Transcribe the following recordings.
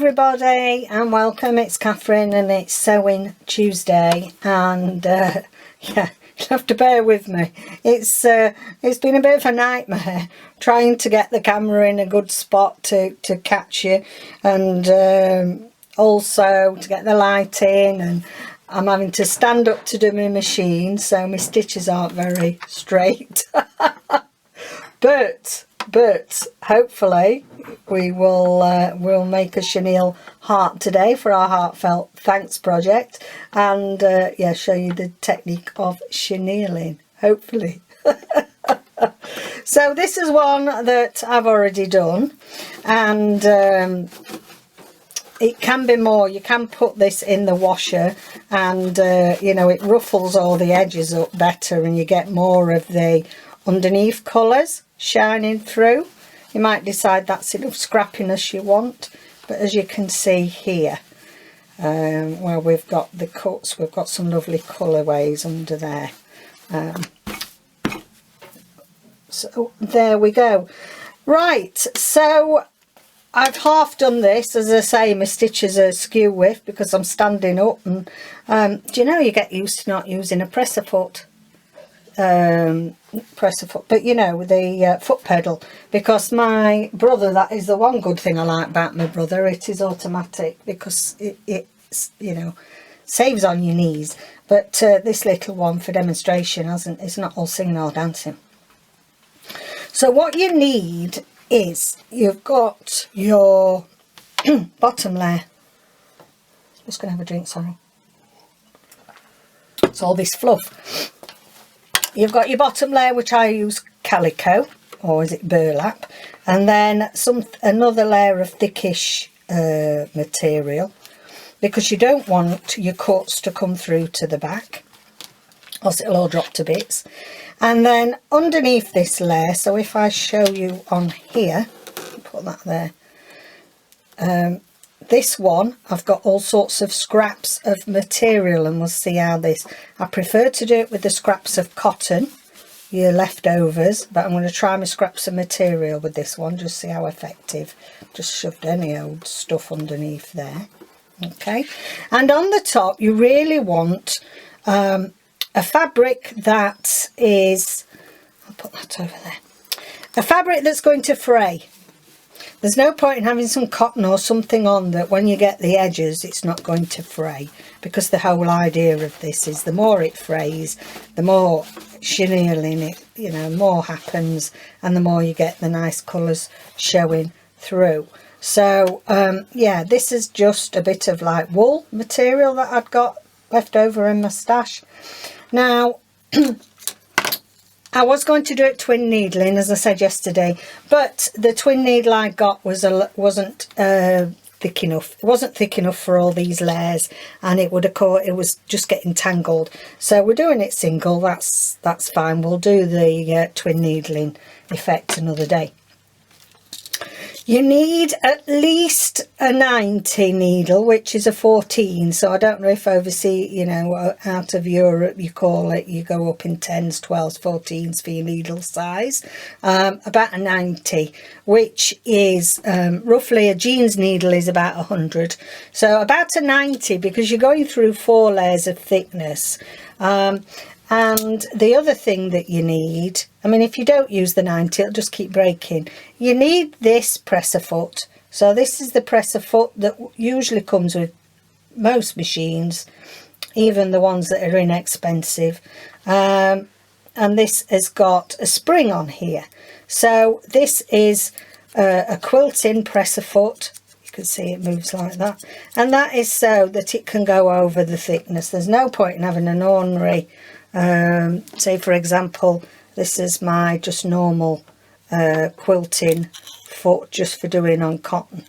everybody and welcome. It's Catherine and it's Sewing Tuesday, and yeah, you'll have to bear with me. It's been a bit of a nightmare trying to get the camera in a good spot to catch you, and also to get the light in, and I'm having to stand up to do my machine, so my stitches aren't very straight. but hopefully we'll make a chenille heart today for our heartfelt thanks project, and yeah, show you the technique of chenilling, hopefully. So this is one that I've already done, and it can be more. You can put this in the washer, and you know, it ruffles all the edges up better and you get more of the underneath colours shining through. You might decide that's enough scrappiness you want, but as you can see here, where we've got the cuts, we've got some lovely colourways under there. So there we go. Right, so I've half done this. As I say, my stitches are skew width because I'm standing up, and do you know, you get used to not using a presser foot, but you know, the foot pedal, because my brother, that is the one good thing I like about my brother, it is automatic, because it's, you know, saves on your knees. But this little one for demonstration it's not all singing or dancing. So what you need is, you've got your bottom layer. Just gonna have a drink, sorry. It's all this fluff. You've got your bottom layer, which I use calico, or is it burlap, and then another layer of thickish material, because you don't want your cuts to come through to the back, else it'll all drop to bits. And then underneath this layer, so if I show you on here, put that there, this one, I've got all sorts of scraps of material, and we'll see how I prefer to do it with the scraps of cotton, your leftovers, but I'm going to try my scraps of material with this one, just see how effective. Just shoved any old stuff underneath there. Okay, and on the top you really want a fabric that is, I'll put that over there, a fabric that's going to fray. There's no point in having some cotton or something on that when you get the edges it's not going to fray, because the whole idea of this is the more it frays, the more chenilling it, you know, more happens, and the more you get the nice colours showing through. So yeah, this is just a bit of like wool material that I'd got left over in my stash. Now I was going to do it twin needling, as I said yesterday, but the twin needle I got wasn't thick enough. It wasn't thick enough for all these layers, and it was just getting tangled. So we're doing it single. That's fine. We'll do the twin needling effect another day. You need at least a 90 needle, which is a 14. So I don't know if overseas, you know, out of Europe you call it, you go up in 10s, 12s, 14s for your needle size. About a 90, which is roughly, a jeans needle is about 100. So about a 90, because you're going through 4 layers of thickness. And the other thing that you need, I mean, if you don't use the 90, it'll just keep breaking. You need this presser foot. So this is the presser foot that usually comes with most machines, even the ones that are inexpensive. And this has got a spring on here. So this is a quilting presser foot. You can see it moves like that. And that is so that it can go over the thickness. There's no point in having an ordinary, say for example, this is my just normal quilting foot, just for doing on cotton,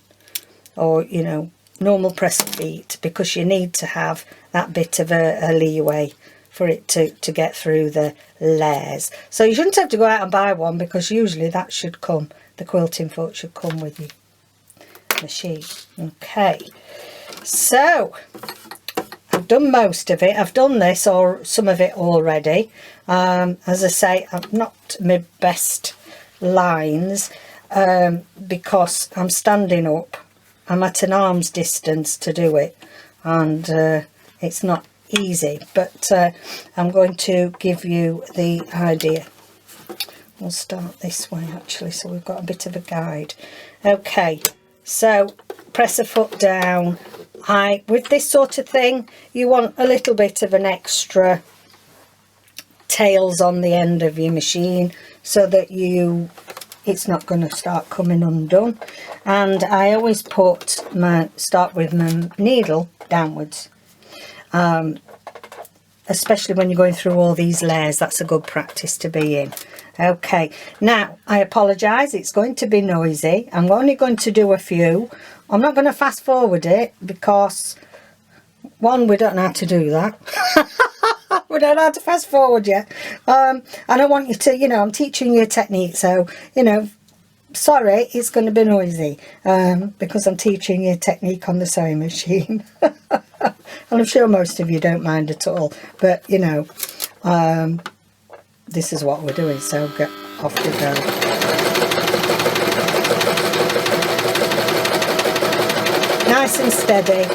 or you know, normal presser feet, because you need to have that bit of a leeway for it to get through the layers. So you shouldn't have to go out and buy one, because usually that should come, the quilting foot should come with your machine. Okay, so I've done most of it. I've done this or some of it already. As I say, I'm not my best lines because I'm standing up I'm at an arm's distance to do it, and it's not easy, but I'm going to give you the idea. We'll start this way actually, so we've got a bit of a guide. Okay, so press a foot down. With this sort of thing, you want a little bit of an extra tails on the end of your machine so that it's not going to start coming undone. And I always start with my needle downwards, especially when you're going through all these layers. That's a good practice to be in. Okay, now I apologise, it's going to be noisy. I'm only going to do a few. I'm not going to fast forward it because, one, we don't know how to do that. We don't know how to fast forward yet. I don't want you to, I'm teaching you a technique, so, sorry, it's going to be noisy because I'm teaching you a technique on the sewing machine. And I'm sure most of you don't mind at all, but, this is what we're doing, so get off we go. Nice and steady,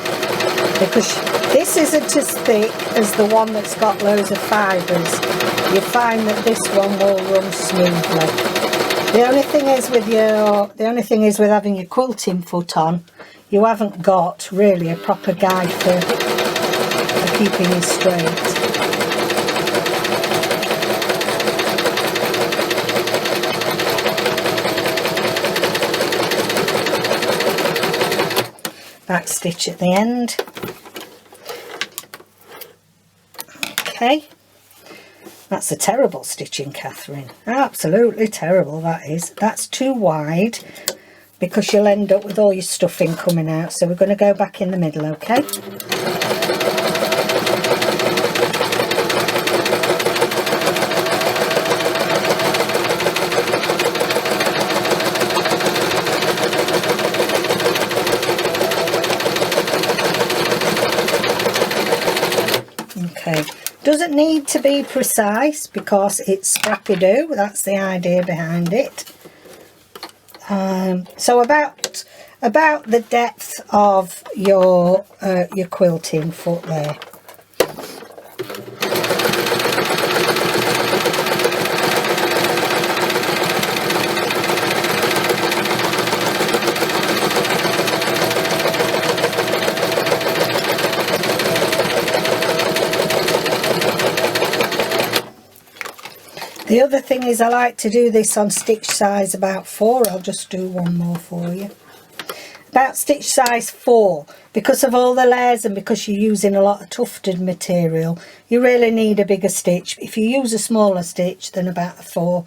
because this isn't as thick as the one that's got loads of fibres. You find that this one will run smoothly. The only thing is with having your quilting foot on, you haven't got really a proper guide for keeping it straight. Back stitch at the end. Okay, that's a terrible stitching, Catherine. Absolutely terrible, that is. That's too wide because you'll end up with all your stuffing coming out. So we're going to go back in the middle, okay? Okay, doesn't need to be precise because it's scrappy-do. That's the idea behind it. So about the depth of your quilting foot there. The other thing is I like to do this on stitch size about 4. I'll just do one more for you. About stitch size 4, because of all the layers and because you're using a lot of tufted material, you really need a bigger stitch. If you use a smaller stitch than about a 4,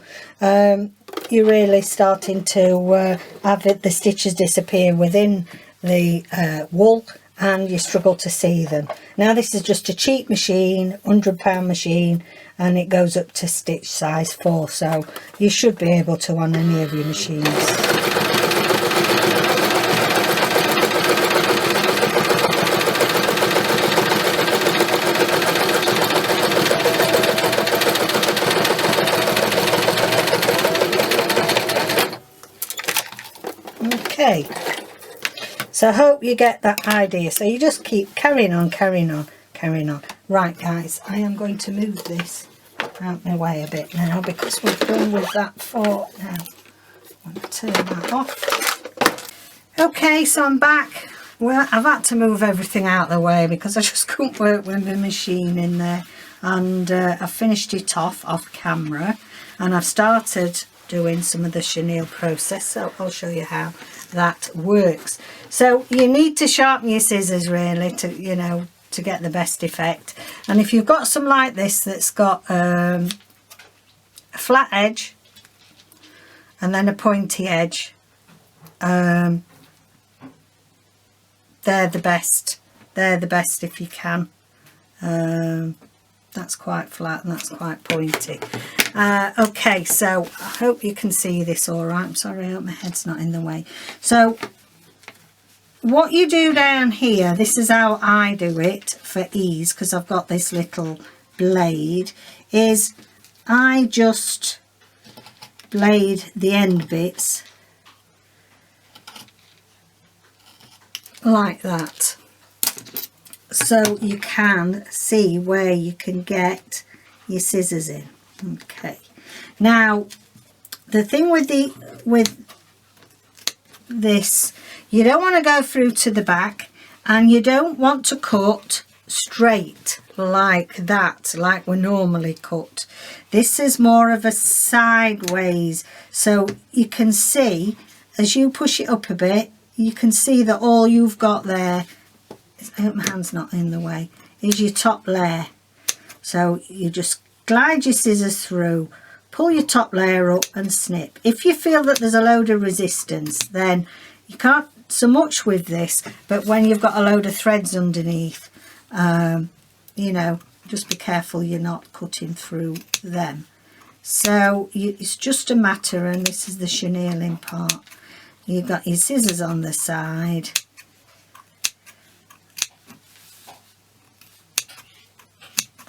you're really starting to have the stitches disappear within the wool, and you struggle to see them. Now this is just a cheap machine, £100 machine, and it goes up to stitch size 4, so you should be able to on any of your machines. Okay, so I hope you get that idea. So you just keep carrying on. Right guys, I am going to move this out my way a bit now because we're done with that fork now. I'm going to turn that off. Okay, so I'm back. Well, I've had to move everything out of the way because I just couldn't work with the machine in there, and I've finished it off camera, and I've started doing some of the chenille process, so I'll show you how that works. So you need to sharpen your scissors really to to get the best effect. And if you've got some like this that's got a flat edge and then a pointy edge, they're the best if you can. That's quite flat and that's quite pointy. Okay, so I hope you can see this all right. I'm sorry, I hope my head's not in the way. So what you do down here, this is how I do it for ease because I've got this little blade, is I just blade the end bits like that, so you can see where you can get your scissors in. Okay, now the thing with this, you don't want to go through to the back, and you don't want to cut straight like that, like we normally cut. This is more of a sideways, so you can see as you push it up a bit, you can see that all you've got there, I hope my hand's not in the way, is your top layer. So you just glide your scissors through, pull your top layer up and snip. If you feel that there's a load of resistance, then you can't so much with this, but when you've got a load of threads underneath, you know, just be careful you're not cutting through them. So it's just a matter, and this is the chenilling part, you've got your scissors on the side,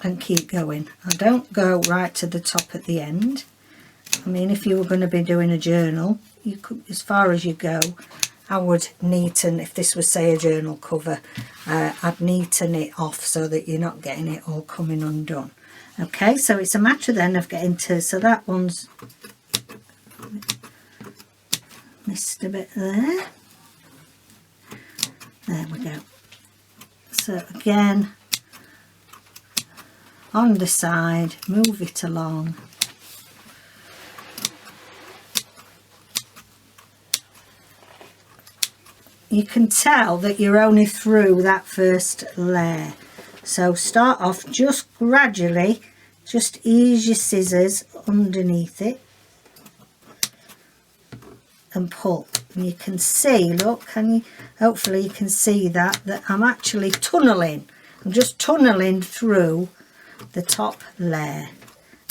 and keep going, and don't go right to the top at the end. I mean, if you were going to be doing a journal, you could, as far as you go, I would neaten, if this was say a journal cover, I'd neaten it off so that you're not getting it all coming undone. Okay, so it's a matter then of getting to, so that one's missed a bit there. There we go. So again, on the side, move it along. You can tell that you're only through that first layer, so start off just gradually, just ease your scissors underneath it and pull, and you can see, look, can you, hopefully you can see that I'm actually tunneling, I'm just tunneling through the top layer,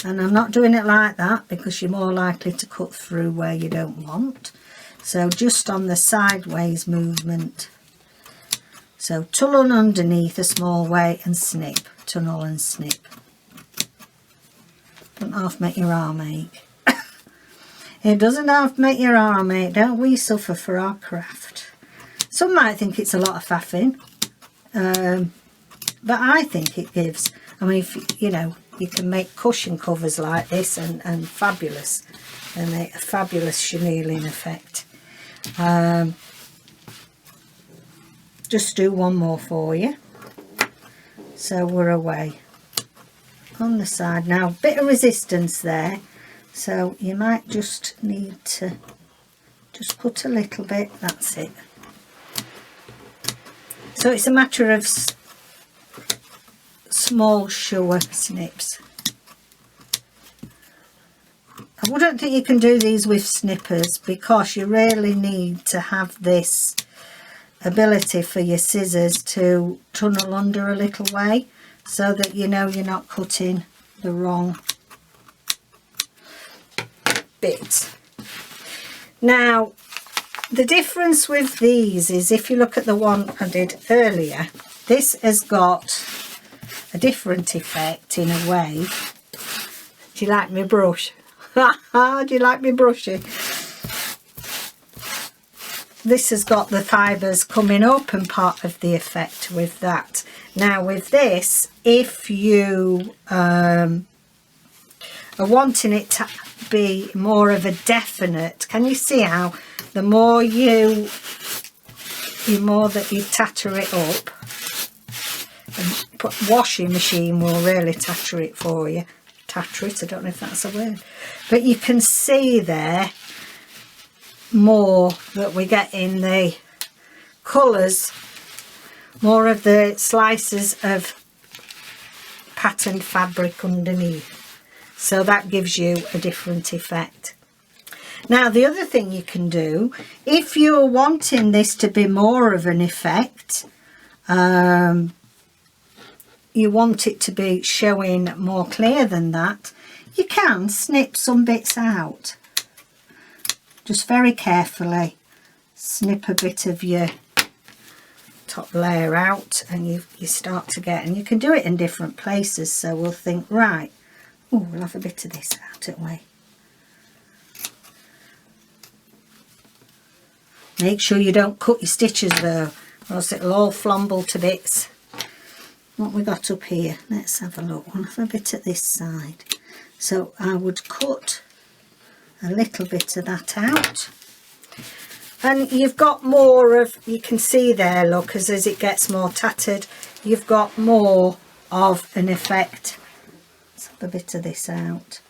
and I'm not doing it like that because you're more likely to cut through where you don't want. So just on the sideways movement, so tunnel underneath a small way and snip, tunnel and snip. Don't half make your arm ache. It doesn't have to make your arm ache, don't we suffer for our craft. Some might think it's a lot of faffing, but I think it gives, I mean, if, you know, you can make cushion covers like this and fabulous, and a fabulous chenilling effect. Just do one more for you, so we're away on the side now. Bit of resistance there, so you might just need to just put a little bit, that's it. So it's a matter of small sure snips. I wouldn't think you can do these with snippers because you really need to have this ability for your scissors to tunnel under a little way so that you know you're not cutting the wrong bit. Now, the difference with these is, if you look at the one I did earlier, this has got a different effect in a way. Do you like my brush? Do you like me brushing? This has got the fibres coming up and part of the effect with that. Now with this, if you are wanting it to be more of a definite, can you see how the more that you tatter it up, and washing machine will really tatter it for you. Tatter it, I don't know if that's a word, but you can see there more that we get in the colours, more of the slices of patterned fabric underneath, so that gives you a different effect. Now the other thing you can do, if you're wanting this to be more of an effect, you want it to be showing more clear than that, you can snip some bits out. Just very carefully snip a bit of your top layer out, and you start to get, and you can do it in different places, so we'll think, right, oh, we'll have a bit of this out, don't we? Make sure you don't cut your stitches though, or else it'll all flumble to bits. What we got up here, let's have a look. We'll have a bit at this side. So I would cut a little bit of that out. And you've got more of, you can see there, look, as it gets more tattered, you've got more of an effect. Let's have a bit of this out.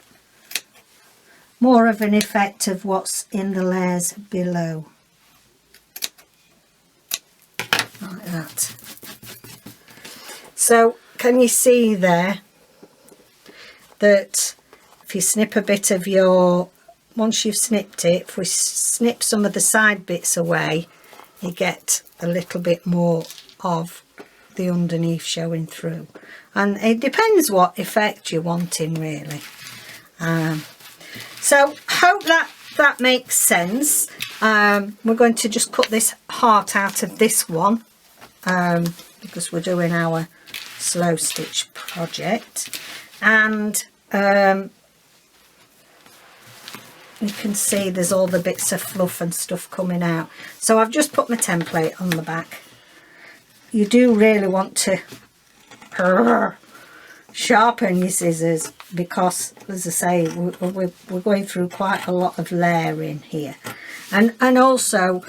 More of an effect of what's in the layers below. Like that. So can you see there that if you snip a bit of your, once you've snipped it, if we snip some of the side bits away, you get a little bit more of the underneath showing through. And it depends what effect you're wanting, really. So hope that makes sense. We're going to just cut this heart out of this one because we're doing our slow stitch project, and you can see there's all the bits of fluff and stuff coming out. So I've just put my template on the back. You do really want to sharpen your scissors because, as I say, we're going through quite a lot of layering here. And also,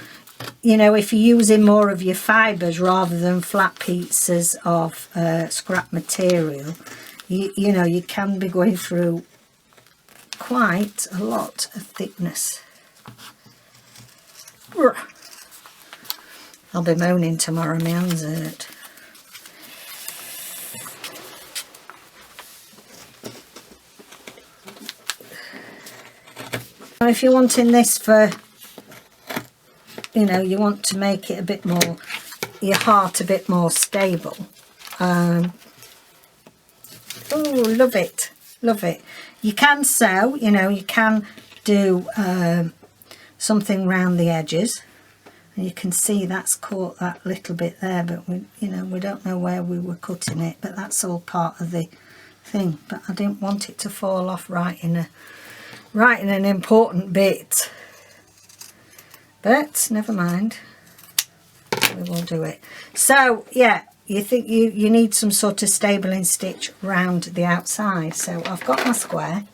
you know, if you're using more of your fibres rather than flat pieces of scrap material, you know, you can be going through quite a lot of thickness. I'll be moaning tomorrow, my hands hurt. If you're wanting this for, you know, you want to make it a bit more, your heart a bit more stable. Oh, love it, love it. You can sew, you know, you can do something round the edges, and you can see that's caught that little bit there, but we, you know, we don't know where we were cutting it, but that's all part of the thing. But I didn't want it to fall off right in an important bit, but never mind, we will do it. So yeah, you think you need some sort of stabling stitch round the outside. So I've got my square,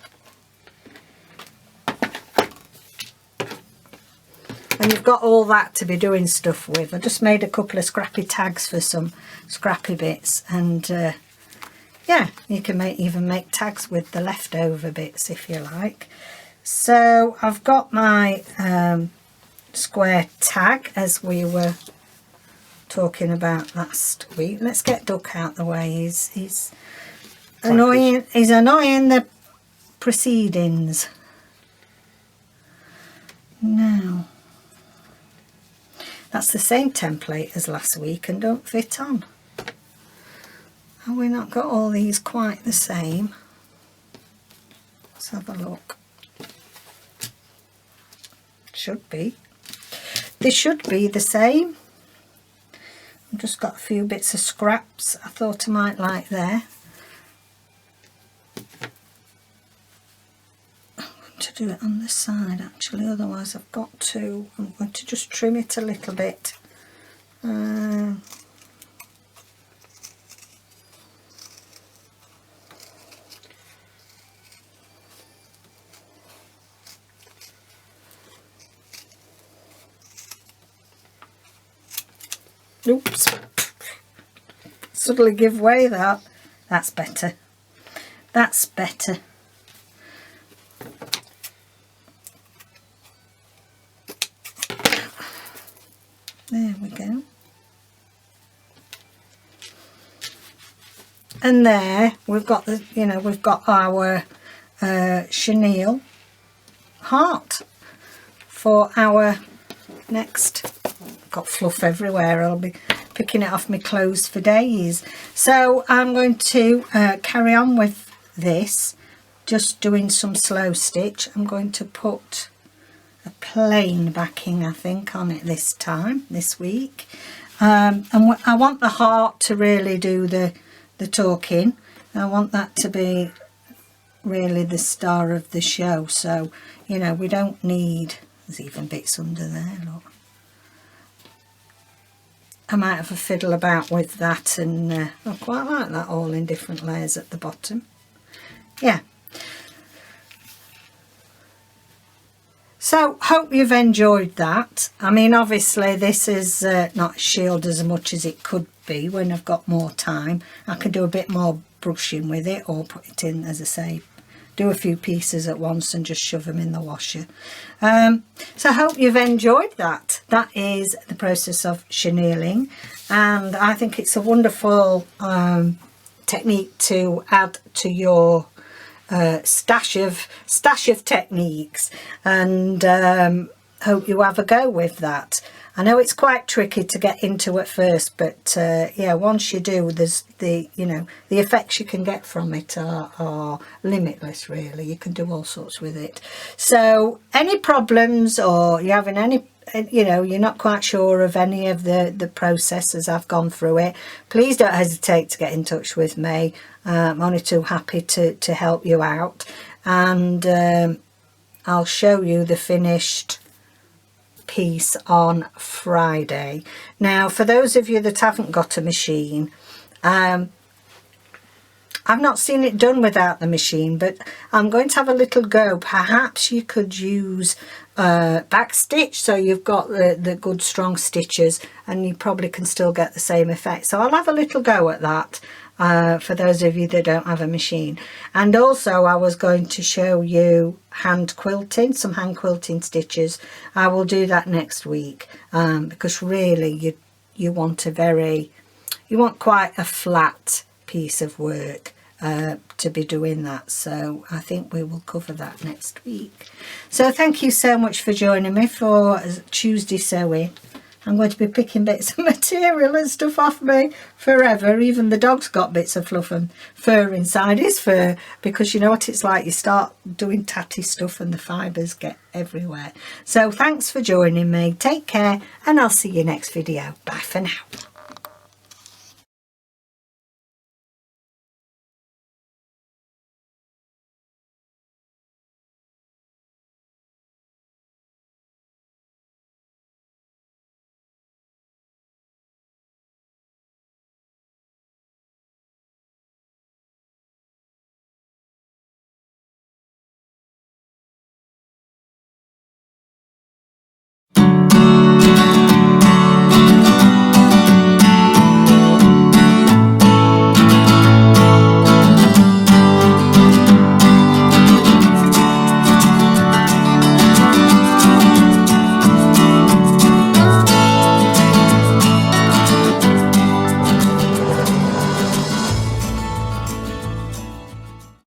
and you've got all that to be doing stuff with. I just made a couple of scrappy tags for some scrappy bits, and yeah, you can even make tags with the leftover bits if you like. So I've got my square tag as we were talking about last week. Let's get Duck out the way. He's annoying. He's annoying the proceedings. Now that's the same template as last week and don't fit on. Have we not got all these quite the same? Let's have a look. Should be. They should be the same. I've just got a few bits of scraps I thought I might like there. I'm going to do it on this side actually, otherwise I'm going to just trim it a little bit. Oops, suddenly give way that. That's better. That's better. There we go. And there we've got the, you know, we've got our chenille heart for our next. Got fluff everywhere. I'll be picking it off my clothes for days. So I'm going to carry on with this, just doing some slow stitch. I'm going to put a plain backing, I think, on it this week, and I want the heart to really do the talking. I want that to be really the star of the show. So, you know, we don't need, there's even bits under there, look. I might have a fiddle about with that, and I quite like that all in different layers at the bottom. Yeah. So, hope you've enjoyed that. I mean, obviously this is not shielded as much as it could be when I've got more time. I can do a bit more brushing with it, or put it in, as I say, do a few pieces at once and just shove them in the washer. So I hope you've enjoyed that. That is the process of chenilling, and I think it's a wonderful technique to add to your stash of techniques, and hope you have a go with that. I know it's quite tricky to get into at first, but yeah, once you do, there's the effects you can get from it are limitless, really. You can do all sorts with it. So any problems, or you're having any, you're not quite sure of any of the processes I've gone through it, please don't hesitate to get in touch with me. I'm only too happy to help you out, and I'll show you the finished piece on Friday. Now, for those of you that haven't got a machine, I've not seen it done without the machine, but I'm going to have a little go. Perhaps you could use back stitch, so you've got the good strong stitches, and you probably can still get the same effect. So I'll have a little go at that for those of you that don't have a machine. And also I was going to show you hand quilting, some hand quilting stitches. I will do that next week, because really you want quite a flat piece of work to be doing that. So I think we will cover that next week. So thank you so much for joining me for Tuesday sewing. I'm going to be picking bits of material and stuff off me forever. Even the dog's got bits of fluff and fur inside his fur, because you know what it's like, you start doing tatty stuff and the fibres get everywhere. So thanks for joining me. Take care, and I'll see you next video. Bye for now.